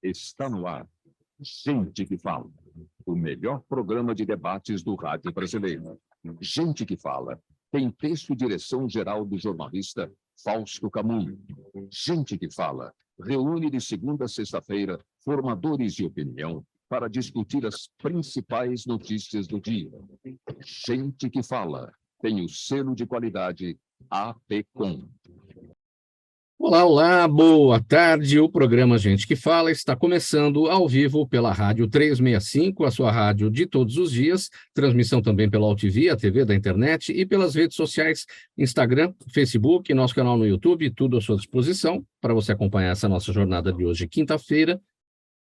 Está no ar. Gente que Fala. O melhor programa de debates do rádio brasileiro. Gente que Fala. Tem texto e direção geral do jornalista Fausto Camunho. Gente que Fala. Reúne de segunda a sexta-feira formadores de opinião para discutir as principais notícias do dia. Gente que Fala. Tem o selo de qualidade APCOM. Olá, olá, boa tarde. O programa Gente que Fala está começando ao vivo pela Rádio 365, a sua rádio de todos os dias, transmissão também pela UTV, a TV da internet e pelas redes sociais, Instagram, Facebook, nosso canal no YouTube, tudo à sua disposição para você acompanhar essa nossa jornada de hoje, quinta-feira,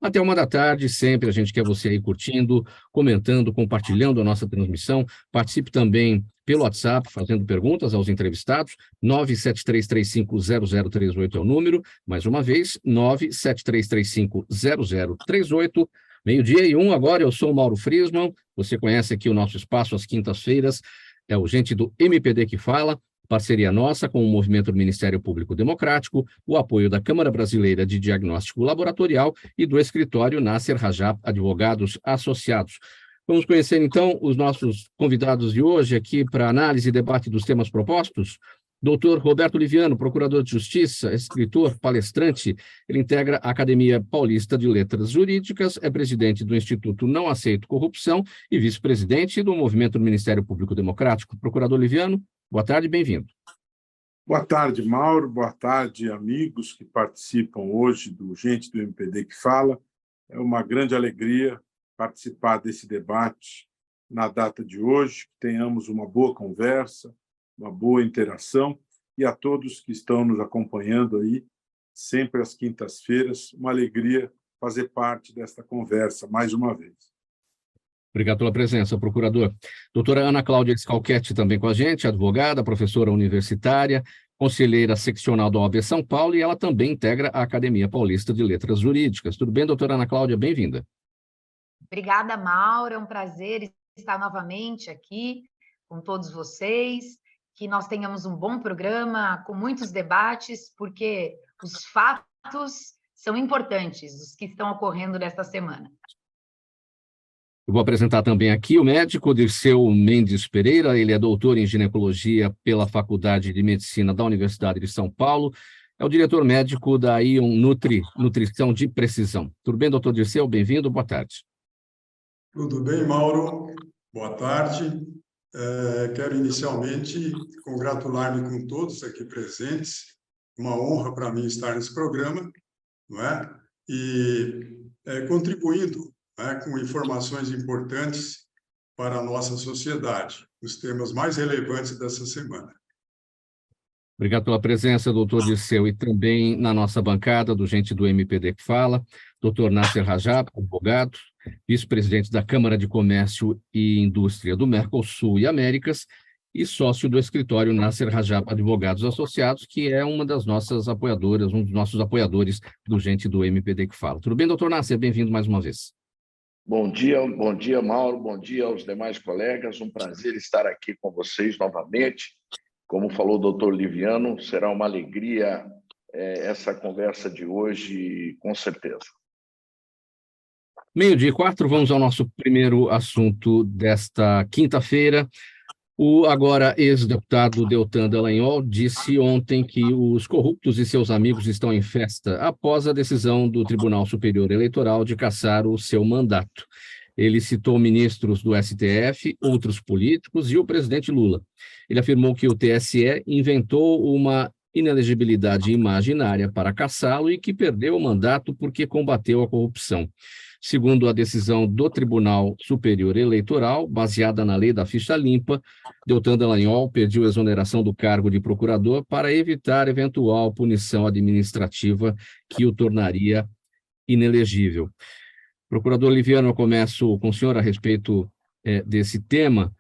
até 1 da tarde. Sempre a gente quer você aí curtindo, comentando, compartilhando a nossa transmissão. Participe também pelo WhatsApp, fazendo perguntas aos entrevistados. 973350038 é o número. Mais uma vez, 973350038. 12:01 agora. Eu sou o Mauro Friesman. Você conhece aqui o nosso espaço às quintas-feiras. É o Gente do MPD que Fala. Parceria nossa com o Movimento do Ministério Público Democrático, o apoio da Câmara Brasileira de Diagnóstico Laboratorial e do escritório Nasser Rajab Advogados Associados. Vamos conhecer, então, os nossos convidados de hoje aqui para análise e debate dos temas propostos. Doutor Roberto Liviano, procurador de Justiça, escritor, palestrante. Ele integra a Academia Paulista de Letras Jurídicas, é presidente do Instituto Não Aceito Corrupção e vice-presidente do Movimento do Ministério Público Democrático. Procurador Liviano, boa tarde e bem-vindo. Boa tarde, Mauro. Boa tarde, amigos que participam hoje do Gente do MPD que Fala. É uma grande alegria participar desse debate na data de hoje, que tenhamos uma boa conversa, uma boa interação, e a todos que estão nos acompanhando aí, sempre às quintas-feiras, uma alegria fazer parte desta conversa mais uma vez. Obrigado pela presença, procurador. Doutora Ana Cláudia Scalchetti também com a gente, advogada, professora universitária, conselheira seccional da OAB São Paulo, e ela também integra a Academia Paulista de Letras Jurídicas. Tudo bem, doutora Ana Cláudia? Bem-vinda. Obrigada, Mauro. É um prazer estar novamente aqui com todos vocês, que nós tenhamos um bom programa, com muitos debates, porque os fatos são importantes, os que estão ocorrendo nesta semana. Eu vou apresentar também aqui o médico Dirceu Mendes Pereira. Ele é doutor em ginecologia pela Faculdade de Medicina da Universidade de São Paulo. É o diretor médico da Ion Nutrição de Precisão. Tudo bem, doutor Dirceu? Bem-vindo, boa tarde. Tudo bem, Mauro? Boa tarde. Quero inicialmente congratular-me com todos aqui presentes. Uma honra para mim estar nesse programa, não é? E contribuindo, com informações importantes para a nossa sociedade, os temas mais relevantes dessa semana. Obrigado pela presença, doutor Dirceu, e também na nossa bancada do Gente do MPD que Fala, doutor Nasser Rajab, advogado, vice-presidente da Câmara de Comércio e Indústria do Mercosul e Américas, e sócio do escritório Nasser Rajab Advogados Associados, que é uma das nossas apoiadoras, um dos nossos apoiadores do Gente do MPD que Fala. Tudo bem, doutor Nasser? Bem-vindo mais uma vez. Bom dia, Mauro, bom dia aos demais colegas, um prazer estar aqui com vocês novamente. Como falou o doutor Liviano, será uma alegria essa conversa de hoje, com certeza. 12:04, vamos ao nosso primeiro assunto desta quinta-feira. O agora ex-deputado Deltan Dallagnol disse ontem que os corruptos e seus amigos estão em festa após a decisão do Tribunal Superior Eleitoral de cassar o seu mandato. Ele citou ministros do STF, outros políticos e o presidente Lula. Ele afirmou que o TSE inventou uma inelegibilidade imaginária para cassá-lo e que perdeu o mandato porque combateu a corrupção. Segundo a decisão do Tribunal Superior Eleitoral, baseada na lei da ficha limpa, Deltan Dallagnol pediu exoneração do cargo de procurador para evitar eventual punição administrativa que o tornaria inelegível. Procurador Liviano, eu começo com o senhor a respeito desse tema.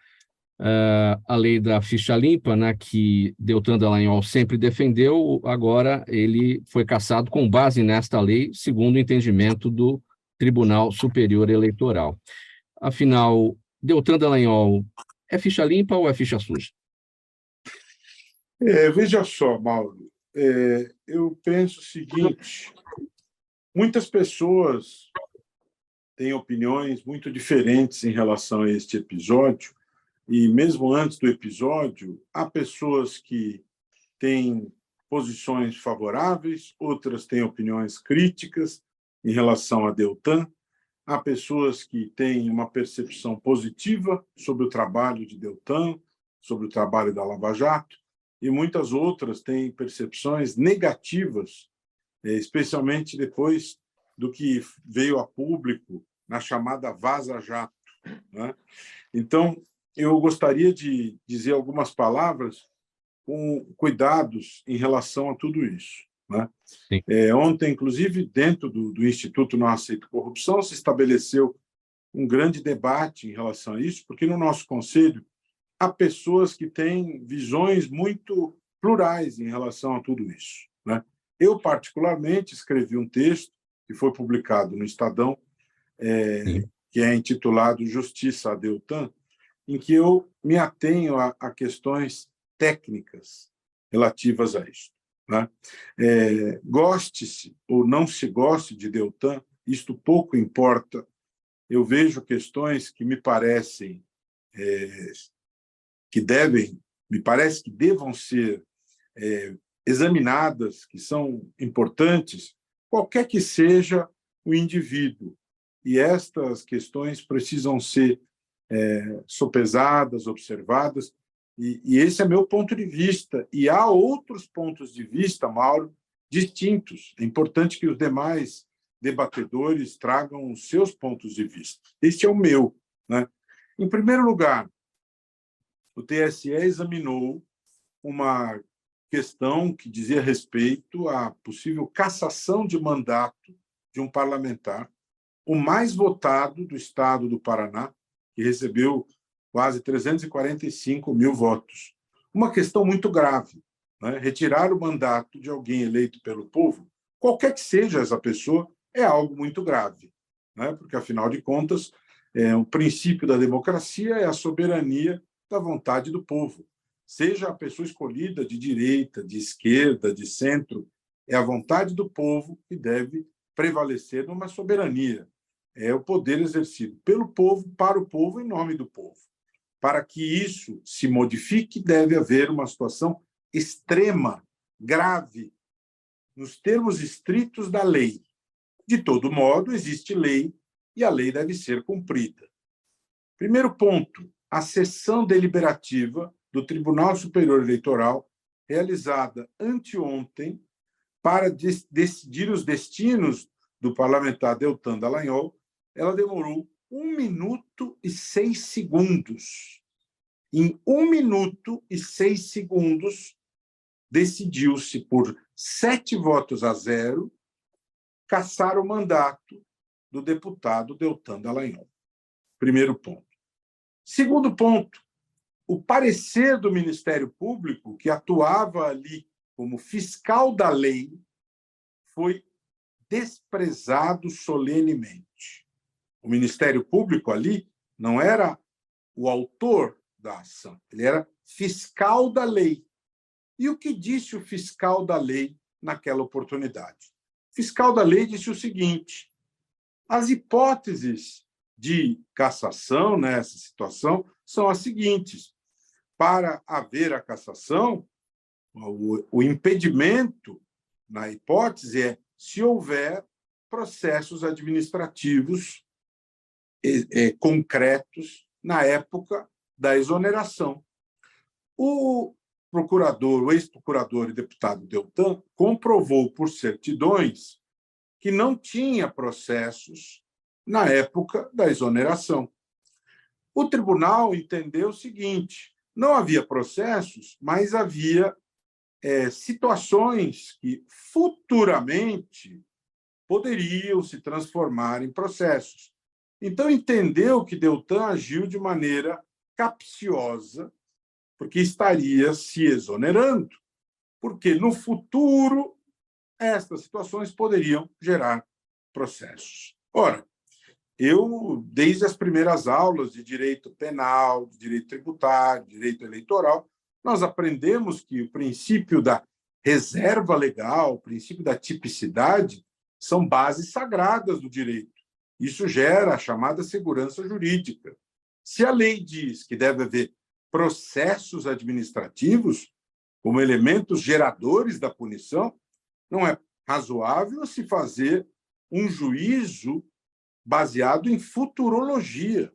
A lei da ficha limpa, né, que Deltan Dallagnol sempre defendeu, agora ele foi cassado com base nesta lei, segundo o entendimento do Tribunal Superior Eleitoral. Afinal, Deltan Dallagnol é ficha limpa ou é ficha suja? Veja só, Mauro, eu penso o seguinte, Muitas pessoas têm opiniões muito diferentes em relação a este episódio, e mesmo antes do episódio, há pessoas que têm posições favoráveis, outras têm opiniões críticas em relação a Deltan. Há pessoas que têm uma percepção positiva sobre o trabalho de Deltan, sobre o trabalho da Lava Jato, e muitas outras têm percepções negativas, especialmente depois do que veio a público na chamada Vaza Jato, né? Então, eu gostaria de dizer algumas palavras com cuidados em relação a tudo isso, né? Ontem, inclusive, dentro do Instituto Não Aceito Corrupção, se estabeleceu um grande debate em relação a isso, porque no nosso conselho há pessoas que têm visões muito plurais em relação a tudo isso, né? Eu, particularmente, escrevi um texto que foi publicado no Estadão, que é intitulado Justiça a Deltan, em que eu me atenho a questões técnicas relativas a isso, né? Goste-se ou não se goste de Deltan, isto pouco importa. Eu vejo questões que me parecem me parece que devam ser examinadas, que são importantes, qualquer que seja o indivíduo. E estas questões precisam ser sopesadas, observadas, e esse é meu ponto de vista. E há outros pontos de vista, Mauro, distintos. É importante que os demais debatedores tragam os seus pontos de vista. Este é o meu, né? Em primeiro lugar, o TSE examinou uma questão que dizia respeito à possível cassação de mandato de um parlamentar, o mais votado do estado do Paraná, que recebeu quase 345 mil votos. Uma questão muito grave, né? Retirar o mandato de alguém eleito pelo povo, qualquer que seja essa pessoa, é algo muito grave, né? Porque, afinal de contas, o princípio da democracia é a soberania da vontade do povo. Seja a pessoa escolhida de direita, de esquerda, de centro, é a vontade do povo que deve prevalecer numa soberania. É o poder exercido pelo povo, para o povo, em nome do povo. Para que isso se modifique, deve haver uma situação extrema, grave, nos termos estritos da lei. De todo modo, existe lei e a lei deve ser cumprida. Primeiro ponto, a sessão deliberativa do Tribunal Superior Eleitoral, realizada anteontem para decidir os destinos do parlamentar Deltan Dallagnol, ela demorou 1 minuto e 6 segundos. Em 1 minuto e 6 segundos, decidiu-se, por 7 votos a 0, cassar o mandato do deputado Deltan Dallagnol. Primeiro ponto. Segundo ponto, o parecer do Ministério Público, que atuava ali como fiscal da lei, foi desprezado solenemente. O Ministério Público ali não era o autor da ação, ele era fiscal da lei. E o que disse o fiscal da lei naquela oportunidade? O fiscal da lei disse o seguinte: as hipóteses de cassação nessa situação são as seguintes. Para haver a cassação, o impedimento na hipótese é se houver processos administrativos concretos na época da exoneração. O procurador, o ex-procurador e deputado Deltan comprovou por certidões que não tinha processos na época da exoneração. O tribunal entendeu o seguinte: não havia processos, mas havia situações que futuramente poderiam se transformar em processos. Então, entendeu que Deltan agiu de maneira capciosa, porque estaria se exonerando, porque no futuro estas situações poderiam gerar processos. Ora, eu, desde as primeiras aulas de direito penal, de direito tributário, de direito eleitoral, nós aprendemos que o princípio da reserva legal, o princípio da tipicidade, são bases sagradas do direito. Isso gera a chamada segurança jurídica. Se a lei diz que deve haver processos administrativos como elementos geradores da punição, não é razoável se fazer um juízo baseado em futurologia,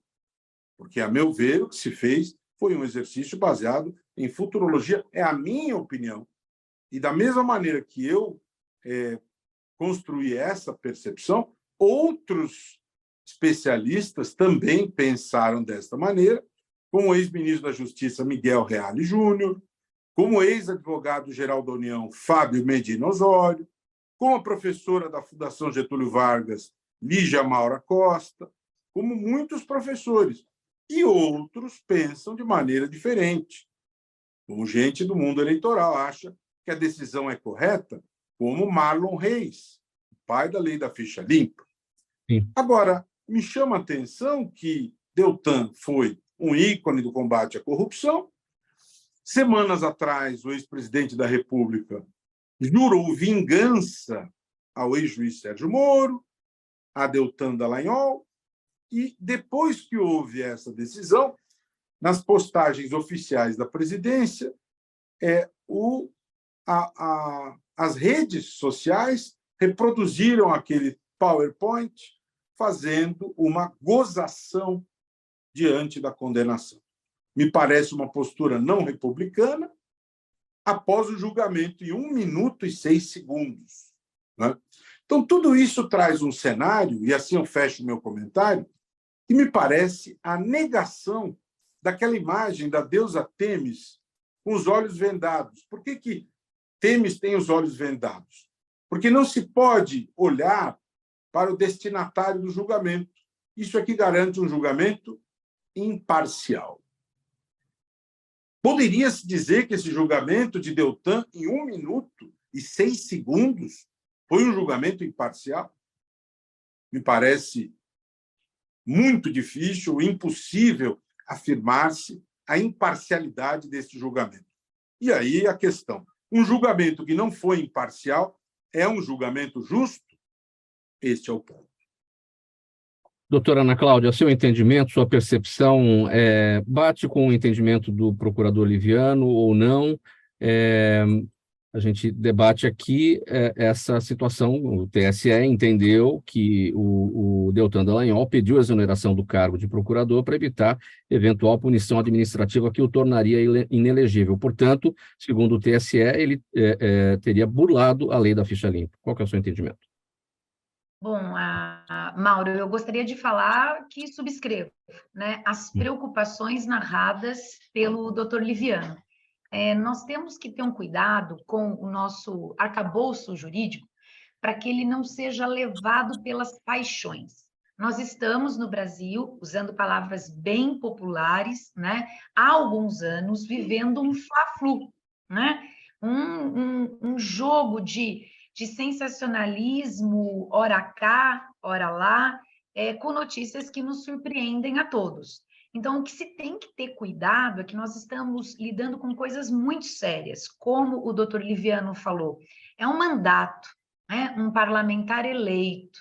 porque, a meu ver, o que se fez foi um exercício baseado em futurologia, é a minha opinião. E da mesma maneira que eu construí essa percepção, outros especialistas também pensaram desta maneira, como o ex-ministro da Justiça Miguel Reale Júnior, como o ex-advogado-geral da União Fábio Medina Osório, como a professora da Fundação Getúlio Vargas, Lígia Maura Costa, como muitos professores. E outros pensam de maneira diferente. Como gente do mundo eleitoral acha que a decisão é correta, como Marlon Reis, pai da lei da ficha limpa. Sim. Agora, me chama a atenção que Deltan foi um ícone do combate à corrupção. Semanas atrás, o ex-presidente da República jurou vingança ao ex-juiz Sérgio Moro, a Deltan Dallagnol, e depois que houve essa decisão, nas postagens oficiais da presidência, as redes sociais reproduziram aquele PowerPoint fazendo uma gozação diante da condenação. Me parece uma postura não republicana após o julgamento em 1 minuto e 6 segundos. Né? Então, tudo isso traz um cenário, e assim eu fecho o meu comentário, que me parece a negação daquela imagem da deusa Têmis com os olhos vendados. Por que Têmis tem os olhos vendados? Porque não se pode olhar para o destinatário do julgamento. Isso é que garante um julgamento imparcial. Poderia-se dizer que esse julgamento de Deltan, em 1 minuto e 6 segundos, foi um julgamento imparcial? Me parece muito difícil, impossível afirmar-se a imparcialidade desse julgamento. E aí a questão: um julgamento que não foi imparcial é um julgamento justo? Este é o ponto. Doutora Ana Cláudia, seu entendimento, sua percepção bate com o entendimento do procurador Liviano ou não? A gente debate aqui essa situação. O TSE entendeu que o Deltan Dallagnol pediu a exoneração do cargo de procurador para evitar eventual punição administrativa que o tornaria inelegível. Portanto, segundo o TSE, ele teria burlado a lei da ficha limpa. Qual que é o seu entendimento? Bom, Mauro, eu gostaria de falar que subscrevo, né, as preocupações narradas pelo Dr. Liviano. Nós temos que ter um cuidado com o nosso arcabouço jurídico para que ele não seja levado pelas paixões. Nós estamos no Brasil, usando palavras bem populares, né, há alguns anos, vivendo um fla-flu, né, um jogo de sensacionalismo, ora cá, ora lá, com notícias que nos surpreendem a todos. Então, o que se tem que ter cuidado é que nós estamos lidando com coisas muito sérias, como o doutor Liviano falou. É um mandato, né? Um parlamentar eleito,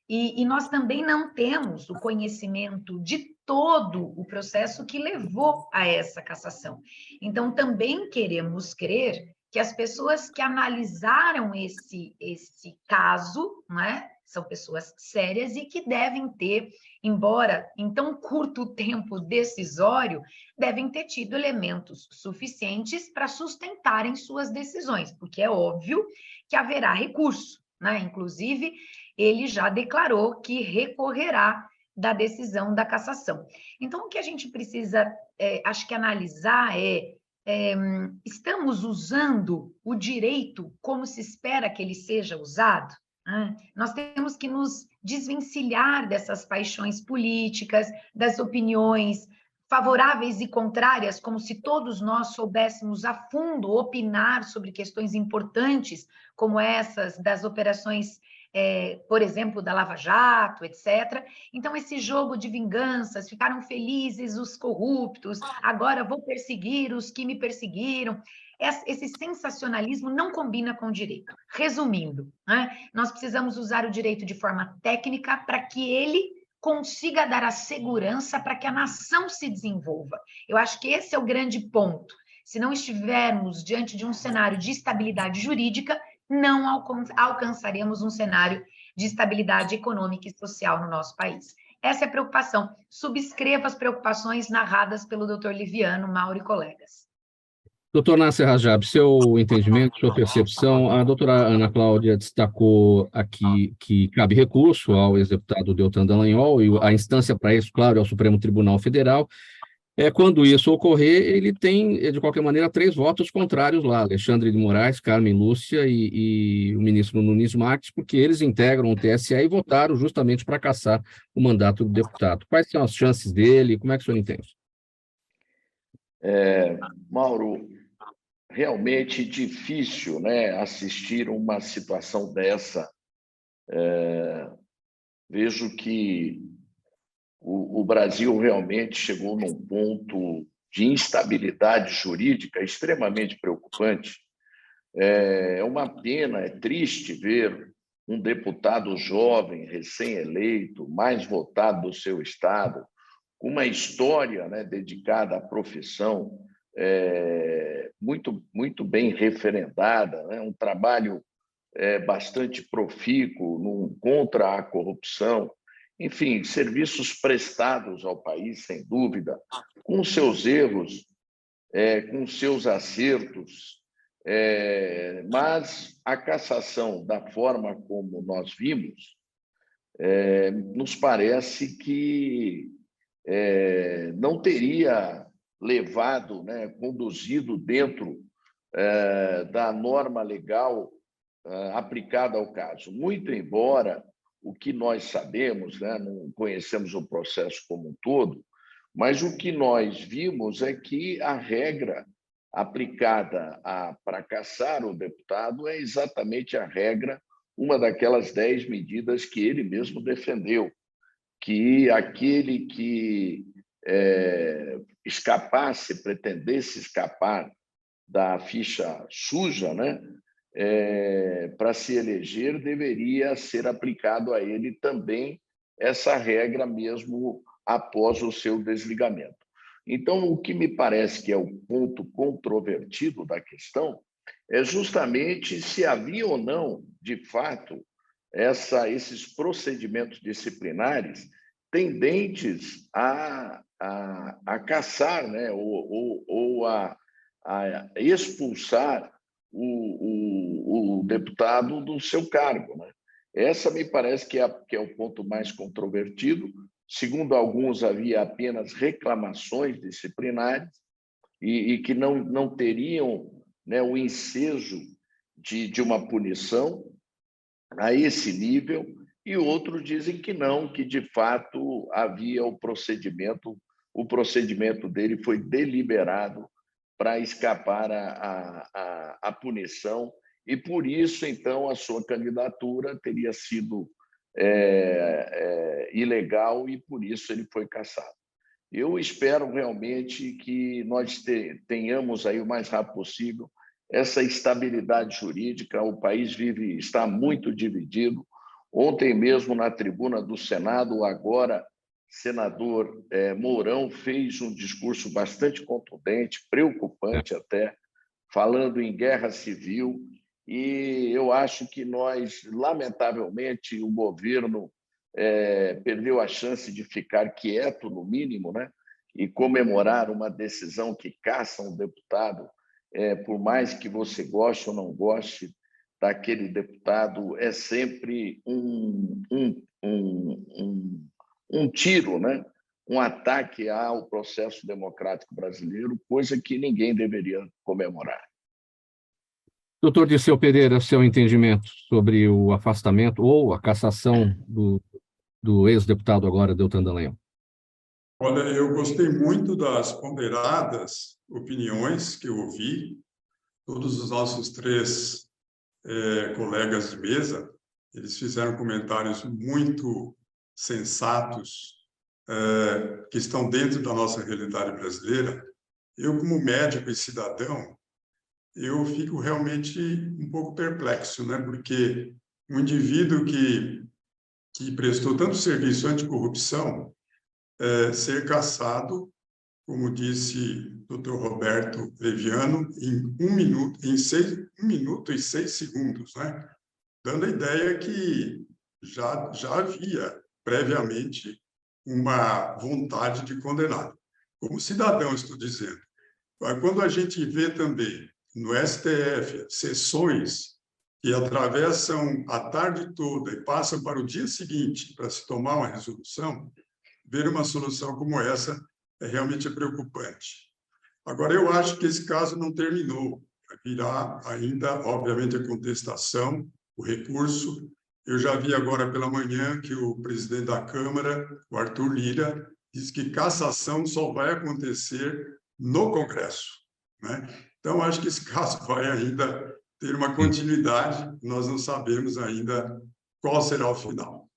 e nós também não temos o conhecimento de todo o processo que levou a essa cassação. Então, também queremos crer que as pessoas que analisaram esse caso, né, são pessoas sérias e que devem ter, embora em tão curto tempo decisório, devem ter tido elementos suficientes para sustentarem suas decisões, porque é óbvio que haverá recurso, né? Inclusive, ele já declarou que recorrerá da decisão da cassação. Então, o que a gente precisa, acho que analisar estamos usando o direito como se espera que ele seja usado? Nós temos que nos desvencilhar dessas paixões políticas, das opiniões favoráveis e contrárias, como se todos nós soubéssemos a fundo opinar sobre questões importantes, como essas das operações, por exemplo, da Lava Jato, etc. Então, esse jogo de vinganças, ficaram felizes os corruptos, agora vou perseguir os que me perseguiram. esse sensacionalismo não combina com o direito. Resumindo, né, nós precisamos usar o direito de forma técnica para que ele consiga dar a segurança para que a nação se desenvolva. Eu acho que esse é o grande ponto. Se não estivermos diante de um cenário de estabilidade jurídica, não alcançaremos um cenário de estabilidade econômica e social no nosso país. Essa é a preocupação. Subscreva as preocupações narradas pelo Dr. Liviano, Mauro e colegas. Doutor Nasser Rajab, seu entendimento, sua percepção, a doutora Ana Cláudia destacou aqui que cabe recurso ao ex-deputado Deltan Dallagnol, e a instância para isso, claro, é o Supremo Tribunal Federal. Quando isso ocorrer, ele tem, de qualquer maneira, 3 votos contrários lá, Alexandre de Moraes, Carmen Lúcia e o ministro Nunes Marques, porque eles integram o TSE e votaram justamente para cassar o mandato do deputado. Quais são as chances dele? Como é que o senhor entende? Mauro, realmente difícil, né, assistir uma situação dessa. Vejo que o Brasil realmente chegou num ponto de instabilidade jurídica extremamente preocupante. É uma pena, é triste ver um deputado jovem, recém-eleito, mais votado do seu estado, com uma história, né, dedicada à profissão, muito bem referendada, né, um trabalho bastante profícuo contra a corrupção, enfim, serviços prestados ao país, sem dúvida, com seus erros, com seus acertos, mas a cassação, da forma como nós vimos, nos parece que não teria levado, né, conduzido dentro da norma legal aplicada ao caso. Muito embora o que nós sabemos, né, não conhecemos o processo como um todo, mas o que nós vimos é que a regra aplicada para cassar o deputado é exatamente a regra, uma daquelas 10 medidas que ele mesmo defendeu, que aquele que pretendesse escapar da ficha suja, né, para se eleger, deveria ser aplicado a ele também essa regra mesmo após o seu desligamento. Então, o que me parece que é o ponto controvertido da questão é justamente se havia ou não, de fato, esses procedimentos disciplinares tendentes a cassar, né, ou a expulsar o deputado do seu cargo, né? Essa me parece que é o ponto mais controvertido. Segundo alguns, havia apenas reclamações disciplinares e que não teriam, né, o ensejo de uma punição a esse nível, e outros dizem que não, que de fato havia o procedimento dele foi deliberado para escapar à punição, e por isso, então, a sua candidatura teria sido ilegal e por isso ele foi cassado. Eu espero realmente que nós tenhamos aí o mais rápido possível essa estabilidade jurídica. O país está muito dividido. Ontem mesmo, na tribuna do Senado, o agora senador Mourão fez um discurso bastante contundente, preocupante até, falando em guerra civil, e eu acho que nós, lamentavelmente, o governo perdeu a chance de ficar quieto, no mínimo, né, e comemorar uma decisão que caça um deputado, por mais que você goste ou não goste daquele deputado, é sempre um tiro, né? Um ataque ao processo democrático brasileiro, coisa que ninguém deveria comemorar. Doutor Dirceu Pereira, seu entendimento sobre o afastamento ou a cassação do ex-deputado agora, Deltan Dallagnol? Olha, eu gostei muito das ponderadas opiniões que eu ouvi. Todos os nossos 3 colegas de mesa, eles fizeram comentários muito sensatos, que estão dentro da nossa realidade brasileira. Eu, como médico e cidadão, eu fico realmente um pouco perplexo, né? Porque um indivíduo que prestou tanto serviço anticorrupção, ser cassado, como disse o Dr. Roberto Leviano, em 1 minuto, 1 minuto e 6 segundos, né? Dando a ideia que já havia previamente uma vontade de condenar. Como cidadão, estou dizendo. Quando a gente vê também no STF sessões que atravessam a tarde toda e passam para o dia seguinte para se tomar uma resolução, ver uma solução como essa é realmente preocupante. Agora, eu acho que esse caso não terminou. Virá ainda, obviamente, a contestação, o recurso. Eu já vi agora pela manhã que o presidente da Câmara, o Arthur Lira, diz que cassação só vai acontecer no Congresso, né? Então, acho que esse caso vai ainda ter uma continuidade, nós não sabemos ainda qual será o final.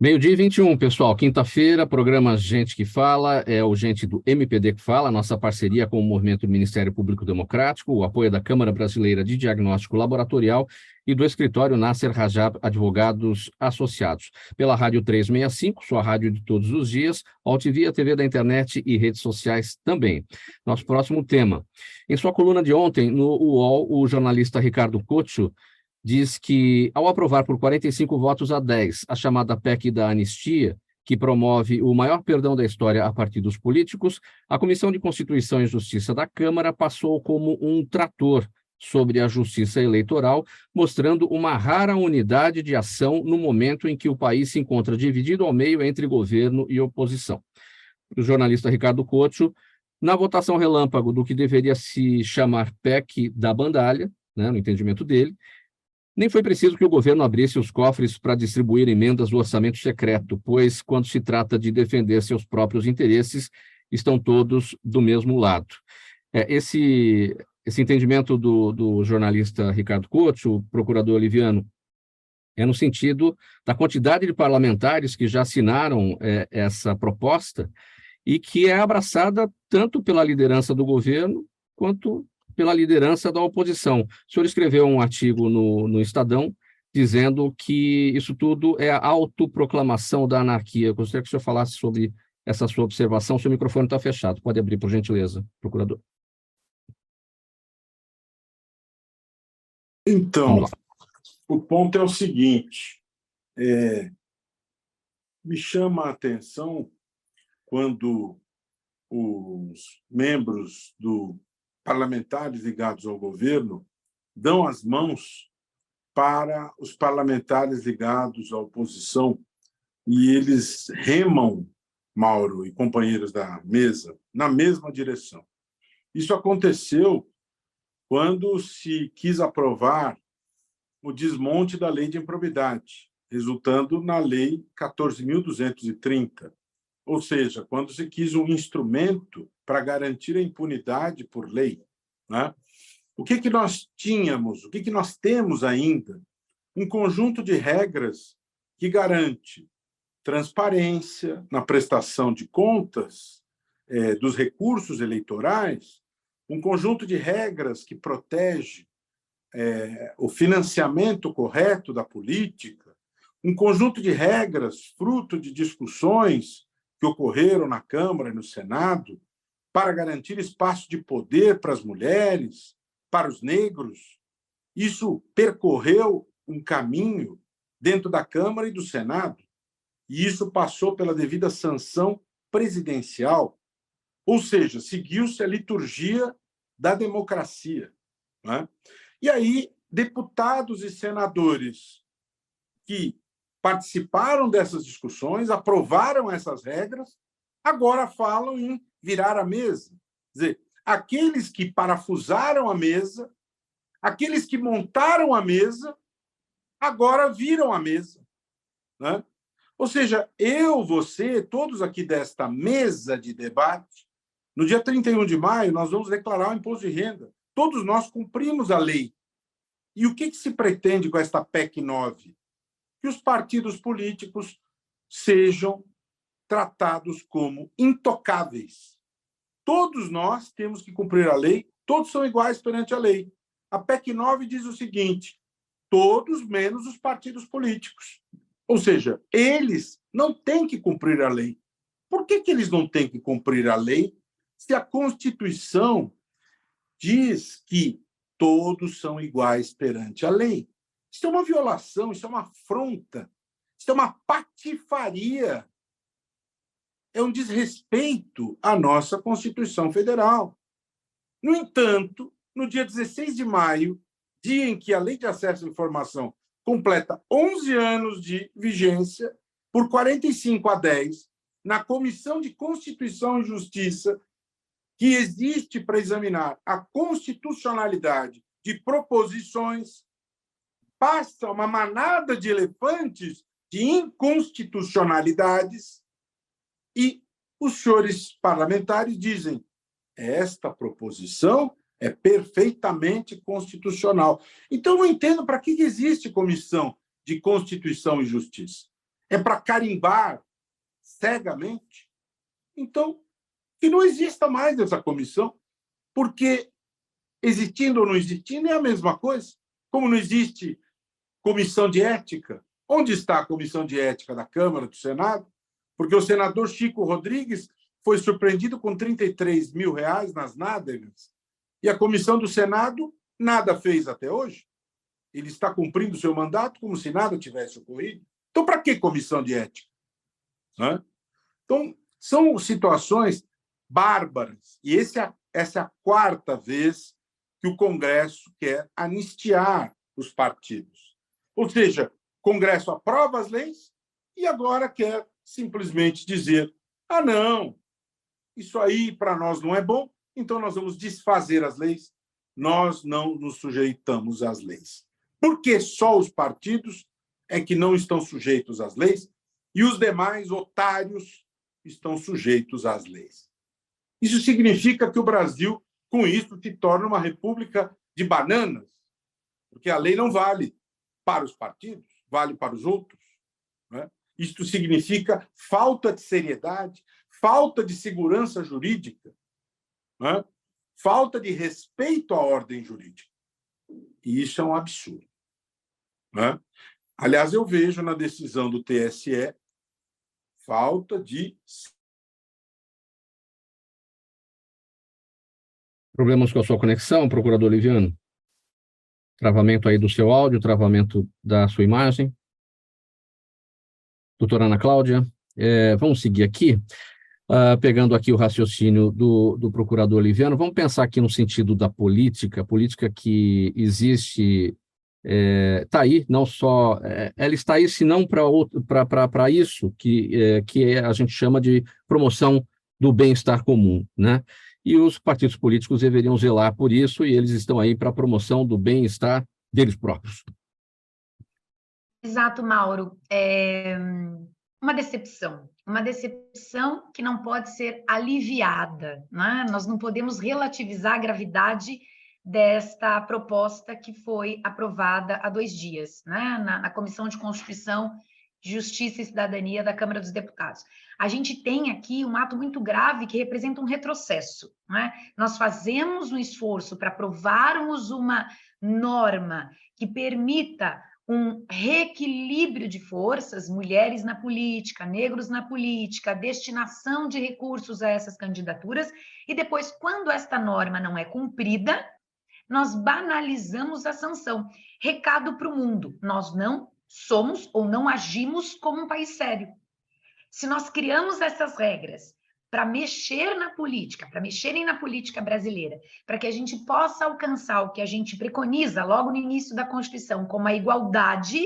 12h21, pessoal, quinta-feira, programa Gente que Fala, é o Gente do MPD que Fala, nossa parceria com o Movimento do Ministério Público Democrático, o apoio da Câmara Brasileira de Diagnóstico Laboratorial e do escritório Nasser Rajab Advogados Associados. Pela Rádio 365, sua rádio de todos os dias, Altivia, TV da internet e redes sociais também. Nosso próximo tema. Em sua coluna de ontem, no UOL, o jornalista Ricardo Couto diz que, ao aprovar por 45 votos a 10 a chamada PEC da anistia, que promove o maior perdão da história a partidos políticos, a Comissão de Constituição e Justiça da Câmara passou como um trator sobre a justiça eleitoral, mostrando uma rara unidade de ação no momento em que o país se encontra dividido ao meio entre governo e oposição. O jornalista Ricardo Couto, na votação relâmpago do que deveria se chamar PEC da bandalha, né, no entendimento dele, nem foi preciso que o governo abrisse os cofres para distribuir emendas do orçamento secreto, pois, quando se trata de defender seus próprios interesses, estão todos do mesmo lado. Esse entendimento do jornalista Ricardo Couto, o procurador Liviano, é no sentido da quantidade de parlamentares que já assinaram essa proposta e que é abraçada tanto pela liderança do governo quanto pela liderança da oposição. O senhor escreveu um artigo no Estadão dizendo que isso tudo é a autoproclamação da anarquia. Eu gostaria que o senhor falasse sobre essa sua observação. Seu microfone está fechado. Pode abrir, por gentileza, procurador. Então, o ponto é o seguinte, me chama a atenção quando os membros parlamentares ligados ao governo dão as mãos para os parlamentares ligados à oposição e eles remam, Mauro e companheiros da mesa, na mesma direção. Isso aconteceu quando se quis aprovar o desmonte da lei de improbidade, resultando na lei 14.230, ou seja, quando se quis um instrumento para garantir a impunidade por lei, né? O que nós tínhamos, o que nós temos ainda? Um conjunto de regras que garante transparência na prestação de contas dos recursos eleitorais, um conjunto de regras que protege o financiamento correto da política, um conjunto de regras fruto de discussões que ocorreram na Câmara e no Senado para garantir espaço de poder para as mulheres, para os negros. Isso percorreu um caminho dentro da Câmara e do Senado, e isso passou pela devida sanção presidencial, ou seja, seguiu-se a liturgia da democracia, né? E aí, deputados e senadores que participaram dessas discussões, aprovaram essas regras, agora falam em virar a mesa. Quer dizer, aqueles que parafusaram a mesa, aqueles que montaram a mesa, agora viram a mesa, né? Ou seja, eu, você, todos aqui desta mesa de debate, no dia 31 de maio, nós vamos declarar o imposto de renda. Todos nós cumprimos a lei. E o que se pretende com esta PEC 9? Que os partidos políticos sejam tratados como intocáveis. Todos nós temos que cumprir a lei, todos são iguais perante a lei. A PEC 9 diz o seguinte: todos menos os partidos políticos. Ou seja, eles não têm que cumprir a lei. Por que eles não têm que cumprir a lei se a Constituição diz que todos são iguais perante a lei? Isso é uma violação, isso é uma afronta, isso é uma patifaria. É um desrespeito à nossa Constituição Federal. No entanto, no dia 16 de maio, dia em que a Lei de Acesso à Informação completa 11 anos de vigência, por 45-10, na Comissão de Constituição e Justiça, que existe para examinar a constitucionalidade de proposições, passa uma manada de elefantes de inconstitucionalidades e os senhores parlamentares dizem: esta proposição é perfeitamente constitucional. Então, não entendo para que existe Comissão de Constituição e Justiça. É para carimbar cegamente? Então, que não exista mais essa comissão, porque existindo ou não existindo é a mesma coisa. Como não existe comissão de ética, onde está a comissão de ética da Câmara, do Senado? Porque o senador Chico Rodrigues foi surpreendido com R$33 mil nas nádegas, e a comissão do Senado nada fez até hoje. Ele está cumprindo o seu mandato como se nada tivesse ocorrido. Então, para que comissão de ética? Então, são situações bárbaras. E essa é a quarta vez que o Congresso quer anistiar os partidos. Ou seja, o Congresso aprova as leis e agora quer simplesmente dizer: ah, não, isso aí para nós não é bom, então nós vamos desfazer as leis, nós não nos sujeitamos às leis. Porque só os partidos é que não estão sujeitos às leis e os demais otários estão sujeitos às leis. Isso significa que o Brasil, com isso, se torna uma república de bananas, porque a lei não vale para os partidos, vale para os outros. Isto significa falta de seriedade, falta de segurança jurídica, falta de respeito à ordem jurídica. E isso é um absurdo. Aliás, eu vejo na decisão do TSE falta de... Problemas com a sua conexão, procurador Liviano? Travamento aí do seu áudio, travamento da sua imagem. Doutora Ana Cláudia, vamos seguir aqui, pegando aqui o raciocínio do procurador Liviano, vamos pensar aqui no sentido da política que existe, está aí, não só, ela está aí, se não para isso, que a gente chama de promoção do bem-estar comum, né? E os partidos políticos deveriam zelar por isso, e eles estão aí para a promoção do bem-estar deles próprios. Exato, Mauro. É uma decepção que não pode ser aliviada, né? Nós não podemos relativizar a gravidade desta proposta que foi aprovada há 2 dias, né? Na Comissão de Constituição, Justiça e Cidadania da Câmara dos Deputados. A gente tem aqui um ato muito grave que representa um retrocesso, né? Nós fazemos um esforço para aprovarmos uma norma que permita um reequilíbrio de forças, mulheres na política, negros na política, destinação de recursos a essas candidaturas, e depois, quando esta norma não é cumprida, nós banalizamos a sanção. Recado para o mundo: nós não somos ou não agimos como um país sério. Se nós criamos essas regras para mexer na política, para mexerem na política brasileira, para que a gente possa alcançar o que a gente preconiza logo no início da Constituição, como a igualdade,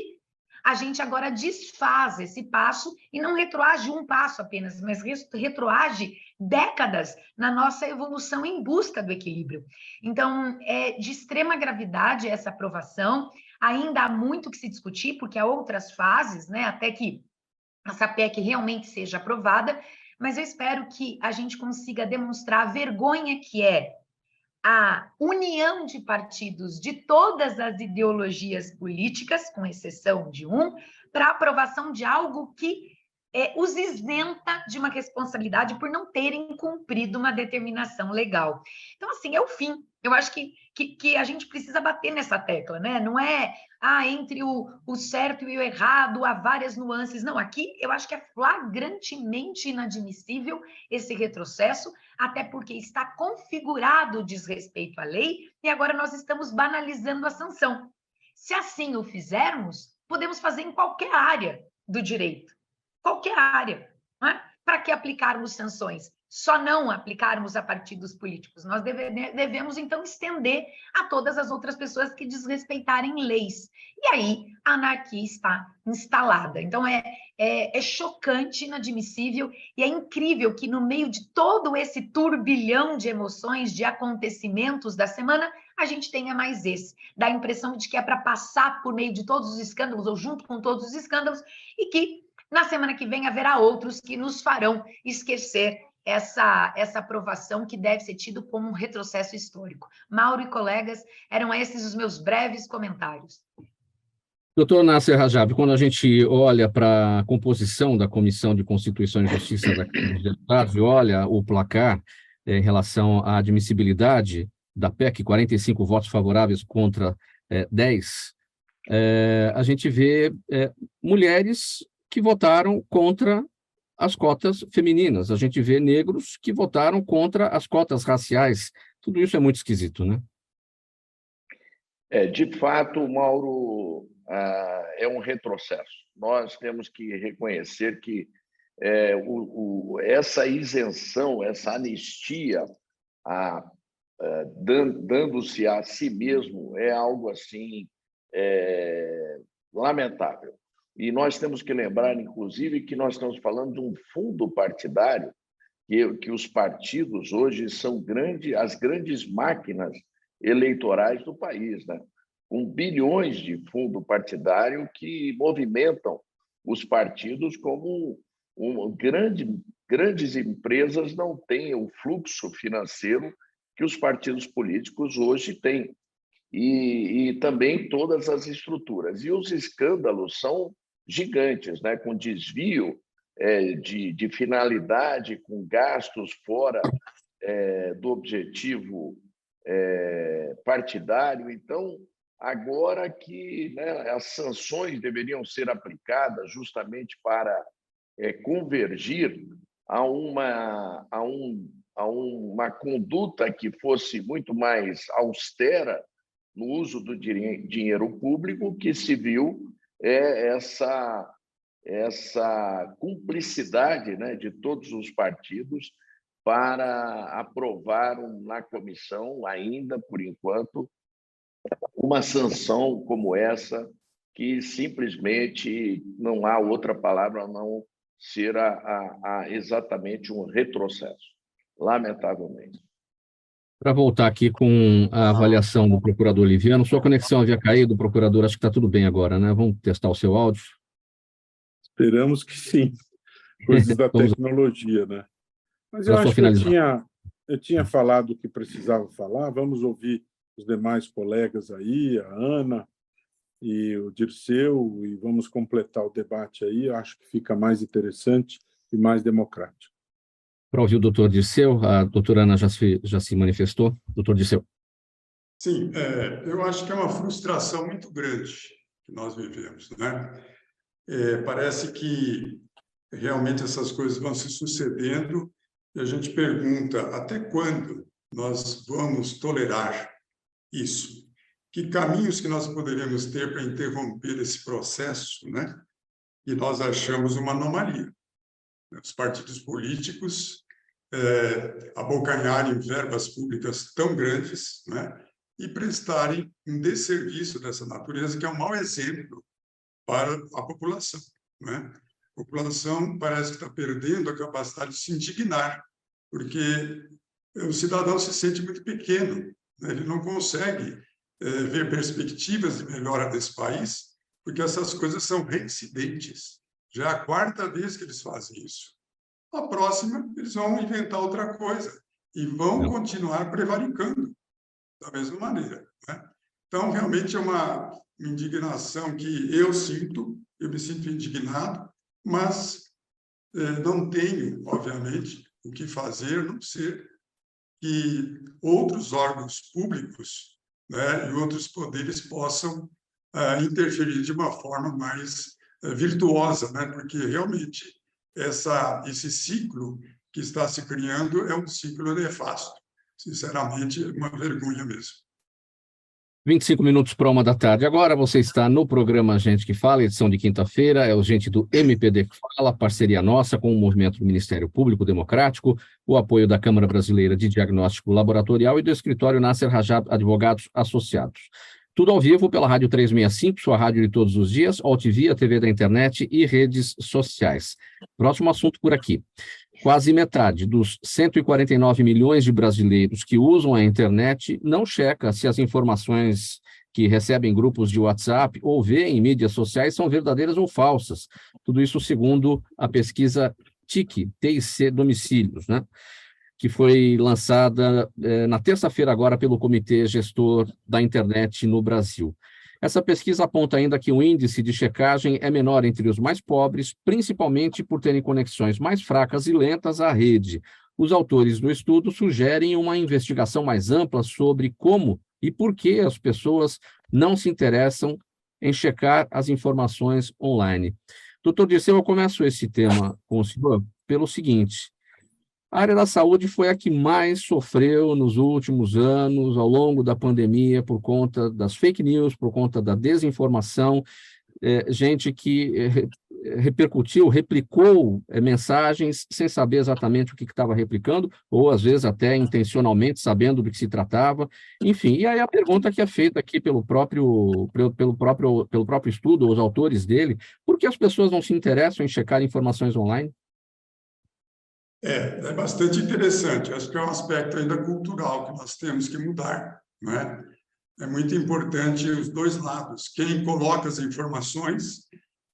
a gente agora desfaz esse passo e não retroage um passo apenas, mas retroage décadas na nossa evolução em busca do equilíbrio. Então, é de extrema gravidade essa aprovação. Ainda há muito que se discutir, porque há outras fases, né, até que essa PEC realmente seja aprovada, mas eu espero que a gente consiga demonstrar a vergonha que é a união de partidos de todas as ideologias políticas, com exceção de um, para a aprovação de algo que os isenta de uma responsabilidade por não terem cumprido uma determinação legal. Então, assim, é o fim. Eu acho que a gente precisa bater nessa tecla, né? Não é, entre o certo e o errado, há várias nuances. Não, aqui eu acho que é flagrantemente inadmissível esse retrocesso, até porque está configurado o desrespeito à lei e agora nós estamos banalizando a sanção. Se assim o fizermos, podemos fazer em qualquer área do direito. Qualquer área. Não é? Para que aplicarmos sanções? Só não aplicarmos a partidos políticos. Nós devemos, então, estender a todas as outras pessoas que desrespeitarem leis. E aí, a anarquia está instalada. Então, é chocante, inadmissível, e é incrível que, no meio de todo esse turbilhão de emoções, de acontecimentos da semana, a gente tenha mais esse. Dá a impressão de que é para passar por meio de todos os escândalos, ou junto com todos os escândalos, e que na semana que vem haverá outros que nos farão esquecer essa aprovação que deve ser tido como um retrocesso histórico. Mauro e colegas, eram esses os meus breves comentários. Doutor Nasser Rajab, quando a gente olha para a composição da Comissão de Constituição e Justiça da Câmara dos Deputados e olha o placar em relação à admissibilidade da PEC, 45 votos favoráveis contra 10, a gente vê mulheres que votaram contra as cotas femininas. A gente vê negros que votaram contra as cotas raciais. Tudo isso é muito esquisito, né? De fato, Mauro, é um retrocesso. Nós temos que reconhecer que essa isenção, essa anistia, dando-se a si mesmo, é algo assim lamentável. E nós temos que lembrar, inclusive, que nós estamos falando de um fundo partidário, que os partidos hoje são as grandes máquinas eleitorais do país, né? Com bilhões de fundo partidário que movimentam os partidos como grandes empresas não têm o fluxo financeiro que os partidos políticos hoje têm. E também todas as estruturas. E os escândalos são gigantes, né? Com desvio de finalidade, com gastos fora do objetivo partidário. Então, agora que, né, as sanções deveriam ser aplicadas justamente para convergir a uma conduta que fosse muito mais austera no uso do dinheiro público, que se viu essa cumplicidade, né, de todos os partidos para aprovar na comissão, ainda por enquanto, uma sanção como essa, que simplesmente não há outra palavra a não ser exatamente um retrocesso, lamentavelmente. Para voltar aqui com a avaliação do procurador Liviano, sua conexão havia caído, procurador, acho que está tudo bem agora, né? Vamos testar o seu áudio? Esperamos que sim, coisas da tecnologia, né? Mas eu acho que eu tinha falado o que precisava falar, vamos ouvir os demais colegas aí, a Ana e o Dirceu, e vamos completar o debate aí, eu acho que fica mais interessante e mais democrático. Para ouvir o doutor Dirceu, a doutora Ana já se manifestou. Doutor Dirceu. Sim, eu acho que é uma frustração muito grande que nós vivemos, né? Parece que realmente essas coisas vão se sucedendo e a gente pergunta até quando nós vamos tolerar isso? Que caminhos que nós poderíamos ter para interromper esse processo, né? E nós achamos uma anomalia. Os partidos políticos abocanharem verbas públicas tão grandes, né? E prestarem um desserviço dessa natureza, que é um mau exemplo para a população, né? A população parece que está perdendo a capacidade de se indignar, porque o cidadão se sente muito pequeno, né? Ele não consegue ver perspectivas de melhora desse país, porque essas coisas são reincidentes. Já é a quarta vez que eles fazem isso. A próxima, eles vão inventar outra coisa e vão continuar prevaricando da mesma maneira, né? Então, realmente é uma indignação que eu me sinto indignado, mas não tenho, obviamente, o que fazer, a não ser que outros órgãos públicos, né, e outros poderes possam interferir de uma forma mais virtuosa, né, porque realmente esse ciclo que está se criando é um ciclo nefasto. Sinceramente, é uma vergonha mesmo. 25 minutos para 1 da tarde. Agora você está no programa Gente que Fala, edição de quinta-feira. É o Gente do MPD que Fala, parceria nossa com o movimento do Ministério Público Democrático, o apoio da Câmara Brasileira de Diagnóstico Laboratorial e do escritório Nasser Rajab Advogados Associados. Tudo ao vivo pela Rádio 365, sua rádio de todos os dias, OTV, a TV da internet e redes sociais. Próximo assunto por aqui. Quase metade dos 149 milhões de brasileiros que usam a internet não checa se as informações que recebem em grupos de WhatsApp ou vê em mídias sociais são verdadeiras ou falsas. Tudo isso segundo a pesquisa TIC Domicílios, né? Que foi lançada na terça-feira agora pelo Comitê Gestor da Internet no Brasil. Essa pesquisa aponta ainda que o índice de checagem é menor entre os mais pobres, principalmente por terem conexões mais fracas e lentas à rede. Os autores do estudo sugerem uma investigação mais ampla sobre como e por que as pessoas não se interessam em checar as informações online. Doutor Dirceu, eu começo esse tema com o senhor pelo seguinte: a área da saúde foi a que mais sofreu nos últimos anos, ao longo da pandemia, por conta das fake news, por conta da desinformação, gente que replicou mensagens sem saber exatamente o que estava replicando, ou às vezes até intencionalmente sabendo do que se tratava. Enfim, e aí a pergunta que é feita aqui pelo próprio estudo, os autores dele: por que as pessoas não se interessam em checar informações online? É bastante interessante. Acho que é um aspecto ainda cultural que nós temos que mudar, não é? É muito importante os dois lados. Quem coloca as informações,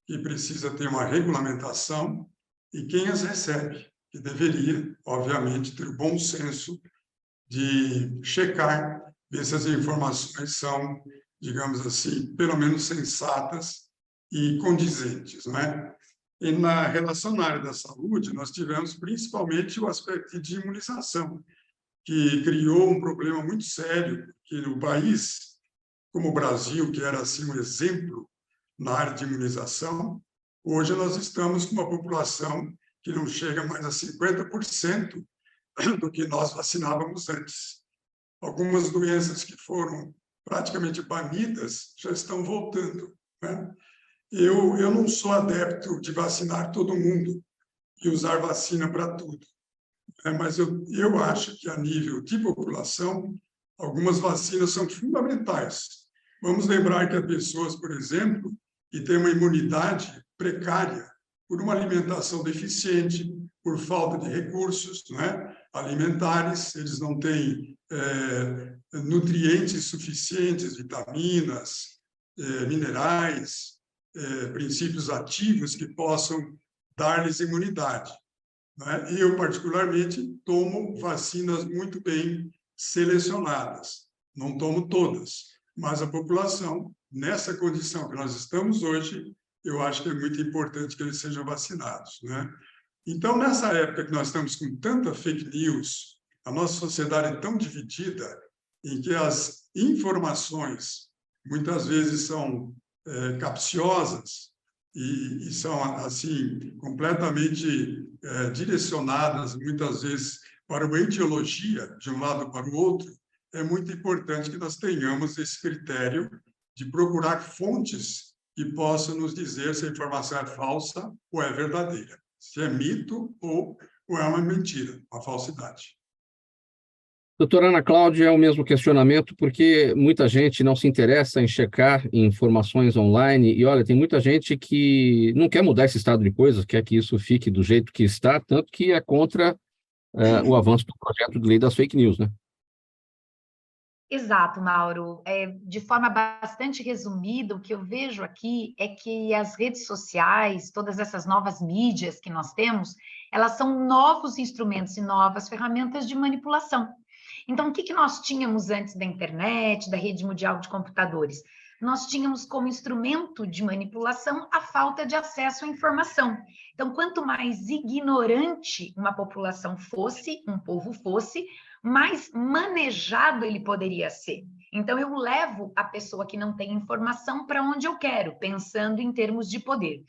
que precisa ter uma regulamentação, e quem as recebe, que deveria, obviamente, ter o bom senso de checar, ver se as informações são, digamos assim, pelo menos sensatas e condizentes, não é? E na relação na área da saúde, nós tivemos principalmente o aspecto de imunização, que criou um problema muito sério, que no país como o Brasil, que era assim um exemplo na área de imunização, hoje nós estamos com uma população que não chega mais a 50% do que nós vacinávamos antes. Algumas doenças que foram praticamente banidas já estão voltando, né? Eu não sou adepto de vacinar todo mundo e usar vacina para tudo, mas eu acho que, a nível de população, algumas vacinas são fundamentais. Vamos lembrar que há pessoas, por exemplo, que têm uma imunidade precária por uma alimentação deficiente, por falta de recursos, né, alimentares, eles não têm nutrientes suficientes, vitaminas, minerais, princípios ativos que possam dar-lhes imunidade, né? Eu, particularmente, tomo vacinas muito bem selecionadas. Não tomo todas, mas a população, nessa condição que nós estamos hoje, eu acho que é muito importante que eles sejam vacinados, né? Então, nessa época que nós estamos com tanta fake news, a nossa sociedade é tão dividida, em que as informações muitas vezes são capciosas e são assim completamente direcionadas muitas vezes para uma ideologia de um lado para o outro, é muito importante que nós tenhamos esse critério de procurar fontes que possam nos dizer se a informação é falsa ou é verdadeira, se é mito ou é uma mentira, uma falsidade. Doutora Ana Cláudia, é o mesmo questionamento, porque muita gente não se interessa em checar informações online, e olha, tem muita gente que não quer mudar esse estado de coisas, quer que isso fique do jeito que está, tanto que é contra o avanço do projeto de lei das fake news, né? Exato, Mauro. De forma bastante resumida, o que eu vejo aqui é que as redes sociais, todas essas novas mídias que nós temos, elas são novos instrumentos e novas ferramentas de manipulação. Então, o que nós tínhamos antes da internet, da rede mundial de computadores? nós tínhamos como instrumento de manipulação a falta de acesso à informação. Então, quanto mais ignorante uma população fosse, um povo fosse, mais manejado ele poderia ser. Então, eu levo a pessoa que não tem informação para onde eu quero, pensando em termos de poder.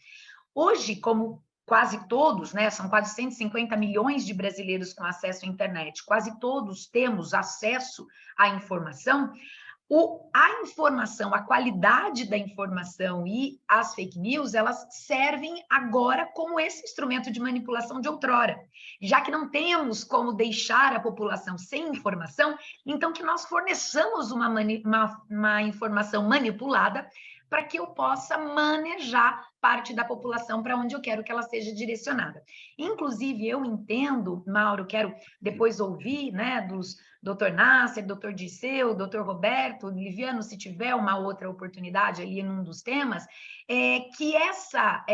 Hoje, como quase todos, né, são quase 150 milhões de brasileiros com acesso à internet, quase todos temos acesso à informação, a informação, a qualidade da informação e as fake news, elas servem agora como esse instrumento de manipulação de outrora. Já que não temos como deixar a população sem informação, então que nós forneçamos uma informação manipulada para que eu possa manejar parte da população para onde eu quero que ela seja direcionada. Inclusive, eu entendo, Mauro, quero depois ouvir, né, dos Dr. Nasser, Dr. Dirceu, Dr. Roberto, Liviano, se tiver uma outra oportunidade ali num dos temas, que essa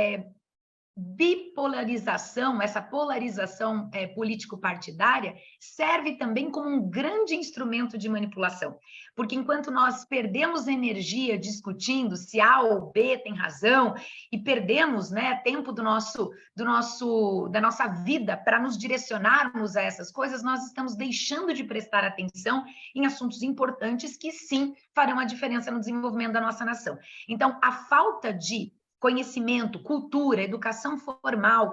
bipolarização, essa polarização político-partidária serve também como um grande instrumento de manipulação, porque enquanto nós perdemos energia discutindo se A ou B tem razão e perdemos, né, tempo da nossa vida para nos direcionarmos a essas coisas, nós estamos deixando de prestar atenção em assuntos importantes que sim farão a diferença no desenvolvimento da nossa nação. Então, a falta de conhecimento, cultura, educação formal,